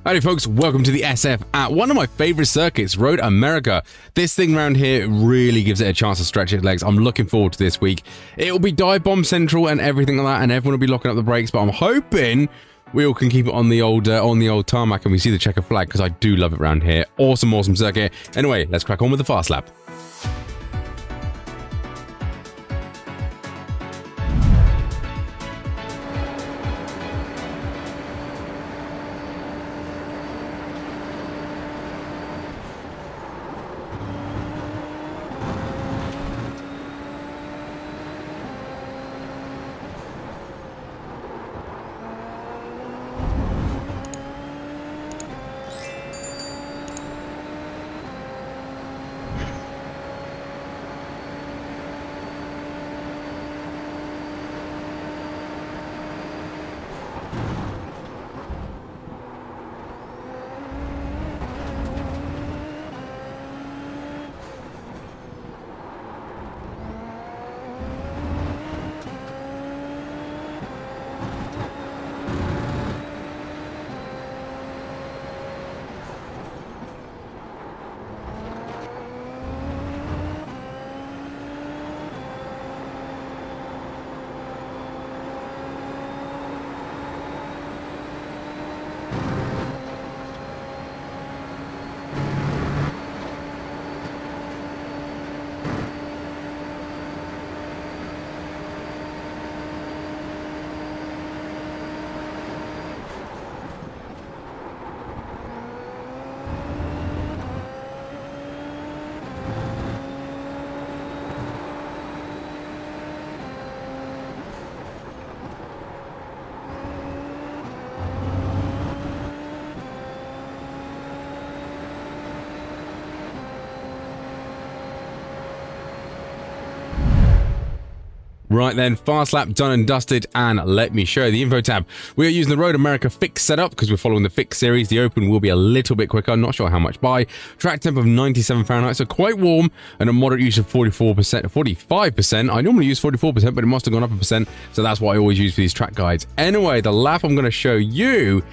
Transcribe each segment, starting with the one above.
Howdy folks, welcome to the SF at one of my favorite circuits, Road America. This thing around here really gives it a chance to stretch its legs. I'm looking forward to this week. It'll be dive bomb central and everything like that, and everyone will be locking up the brakes, but I'm hoping we all can keep it on the old tarmac and we see the checker flag, because I do love it around here. Awesome circuit. Anyway, let's crack on with the fast lap. Right then, fast lap done and dusted, and let me show you the info tab. We are using the Road America fix setup because we're following the fix series. The open will be a little bit quicker, not sure how much by. Track temp of 97 Fahrenheit, so quite warm, and a moderate use of 45%. I normally use 44%, but it must have gone up a percent, so that's what I always use for these track guides. Anyway, the lap I'm going to show you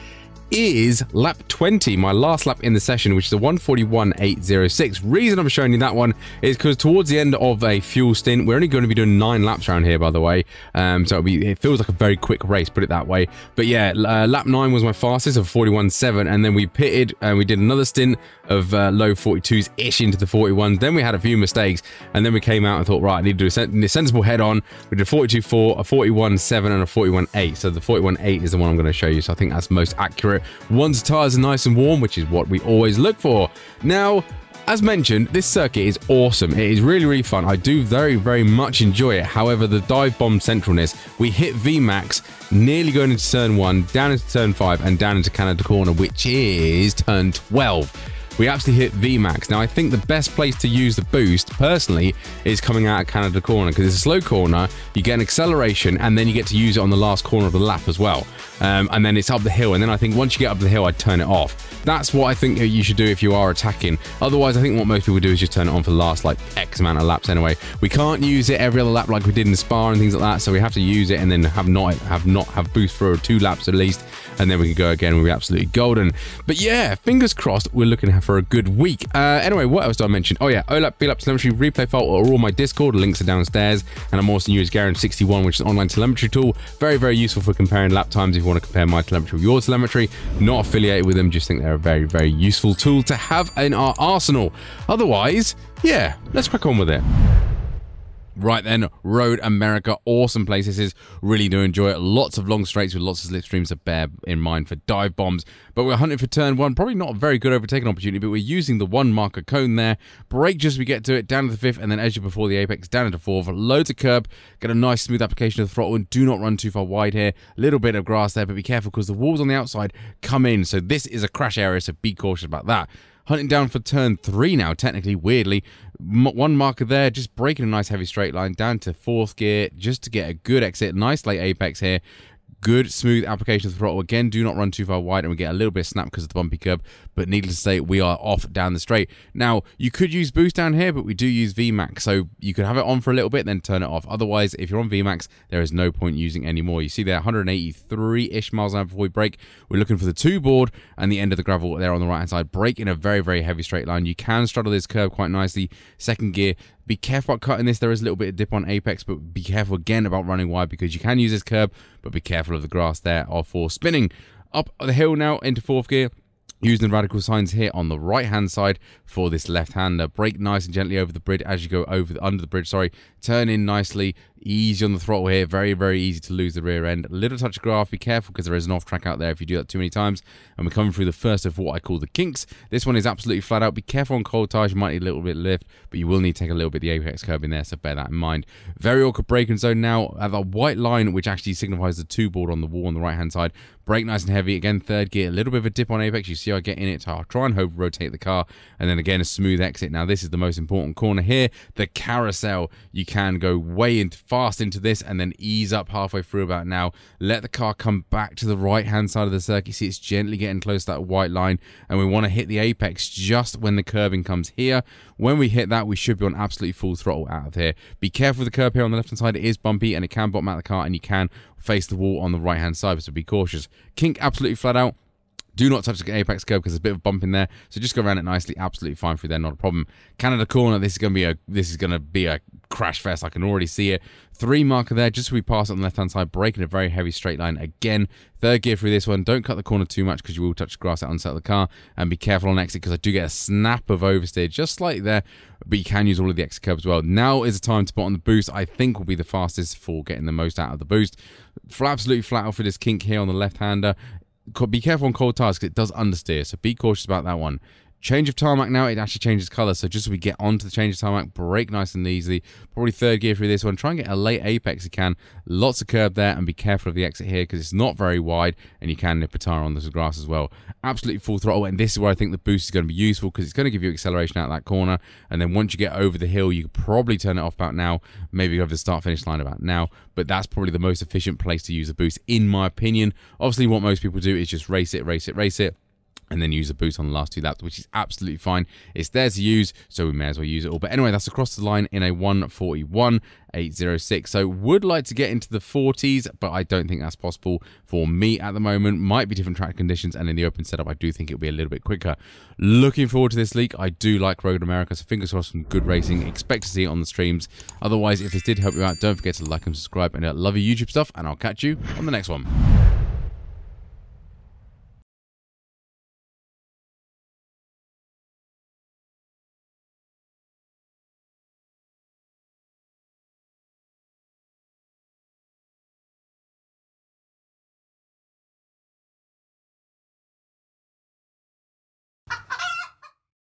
is lap 20, my last lap in the session, which is a 141.806. Reason I'm showing you that one is because towards the end of a fuel stint, we're only going to be doing 9 laps around here, by the way, so it feels like a very quick race, put it that way. But yeah, lap 9 was my fastest of 41.7, and then we pitted and we did another stint of low 42s ish into the 41s. Then we had a few mistakes, and then we came out and thought, right, I need to do a sensible head on. We did 42.4, a 41.7, and a 41.8. So the 41.8 is the one I'm going to show you, so I think that's most accurate once the tires are nice and warm, which is what we always look for. Now, as mentioned, this circuit is awesome. It is really fun. I do very much enjoy it. However, the dive bomb centralness, we hit VMAX nearly going into turn 1, down into turn 5, and down into Canada corner, which is turn 12. We absolutely hit VMAX. Now, I think the best place to use the boost, personally, is coming out of Canada corner, because it's a slow corner, you get an acceleration, and then you get to use it on the last corner of the lap as well. And then it's up the hill, and then I think once you get up the hill, I'd turn it off. That's what I think you should do if you are attacking. Otherwise, I think what most people do is just turn it on for the last, like, X amount of laps anyway. We can't use it every other lap like we did in Spa and things like that, so we have to use it and then have boost for 2 laps at least, and then we can go again. We'll be absolutely golden. But yeah, fingers crossed, we're looking for a good week. Anyway, what else do I mention? Oh yeah, OLAP, BLAP telemetry, replay file are all my Discord. Links are downstairs, and I'm also using Garand61, which is an online telemetry tool. Very useful for comparing lap times if you want to compare my telemetry with your telemetry. Not affiliated with them, just think they're a very useful tool to have in our arsenal. Otherwise, yeah, let's crack on with it. Right then, Road America, awesome place this is. Really do enjoy it. Lots of long straights with lots of slipstreams to bear in mind for dive bombs. But we're hunting for turn 1. Probably not a very good overtaking opportunity, but we're using the 1 marker cone there. Brake just as we get to it, down to the 5th, and then as you before the apex, down into 4th. Loads of curb, get a nice smooth application of the throttle, and do not run too far wide here. Little bit of grass there, but be careful because the walls on the outside come in. So this is a crash area, so be cautious about that. Hunting down for turn 3 now, technically, weirdly. 1 marker there, just breaking a nice heavy straight line down to 4th gear just to get a good exit. Nice late apex here. Good smooth application of the throttle. Again, do not run too far wide, and we get a little bit of snap because of the bumpy curb, but needless to say, we are off down the straight. Now, you could use boost down here, but we do use VMAX, so you could have it on for a little bit, then turn it off. Otherwise, if you're on VMAX, there is no point using any more. You see there, 183-ish miles an hour before we brake. We're looking for the 2 board and the end of the gravel there on the right-hand side. Brake in a very, very heavy straight line. You can straddle this curb quite nicely. Second gear. Be careful about cutting this. There is a little bit of dip on apex, but be careful again about running wide because you can use this curb, but be careful of the grass there or for spinning. Up the hill now into 4th gear. Using the radical signs here on the right-hand side for this left-hander. Brake nice and gently over the bridge as you go under the bridge, sorry. Turn in nicely, easy on the throttle here. Very, very easy to lose the rear end. A little touch of grass, be careful because there is an off-track out there if you do that too many times. And we're coming through the first of what I call the kinks. This one is absolutely flat out. Be careful on cold tires, you might need a little bit of lift, but you will need to take a little bit of the apex curb in there, so bear that in mind. Very awkward braking zone now at the white line, which actually signifies the 2 board on the wall on the right-hand side. Brake nice and heavy. Again, 3rd gear, a little bit of a dip on apex. You see I get in it, so I'll try and hope rotate the car. And then again, a smooth exit. Now, this is the most important corner here, the carousel. You can go way fast into this and then ease up halfway through about now. Let the car come back to the right-hand side of the circuit. See, it's gently getting close to that white line. And we want to hit the apex just when the curbing comes here. When we hit that, we should be on absolutely full throttle out of here. Be careful with the curb here on the left-hand side. It is bumpy and it can bottom out the car, and you can face the wall on the right-hand side, so be cautious. Kink absolutely flat out. Do not touch the apex curb because there's a bit of a bump in there, so just go around it nicely. Absolutely fine through there, not a problem. Canada corner, this is going to be a crash fest. I can already see it. 3 marker there, just so we pass it on the left-hand side, braking a very heavy straight line. Again, 3rd gear through this one. Don't cut the corner too much because you will touch the grass out on the side of the car, and be careful on exit because I do get a snap of oversteer just slightly there, but you can use all of the exit curb as well. Now is the time to put on the boost. I think will be the fastest for getting the most out of the boost. Absolutely flat out for this kink here on the left-hander. Be careful on cold tires because it does understeer, so be cautious about that one. Change of tarmac now, it actually changes colour, so just as we get onto the change of tarmac, brake nice and easily. Probably 3rd gear through this one. Try and get a late apex if you can. Lots of curb there, and be careful of the exit here because it's not very wide, and you can nip a tyre on the grass as well. Absolutely full throttle, and this is where I think the boost is going to be useful because it's going to give you acceleration out that corner, and then once you get over the hill, you could probably turn it off about now, maybe over the start-finish line about now, but that's probably the most efficient place to use the boost, in my opinion. Obviously, what most people do is just race it, and then use the boost on the last 2 laps, which is absolutely fine. It's there to use, so we may as well use it all. But anyway, that's across the line in a 1:41.806. So would like to get into the 40s, but I don't think that's possible for me at the moment. Might be different track conditions, and in the open setup, I do think it'll be a little bit quicker. Looking forward to this leak. I do like Road America, so fingers crossed some good racing. Expect to see it on the streams. Otherwise, if this did help you out, don't forget to like and subscribe. And I love your YouTube stuff, and I'll catch you on the next one.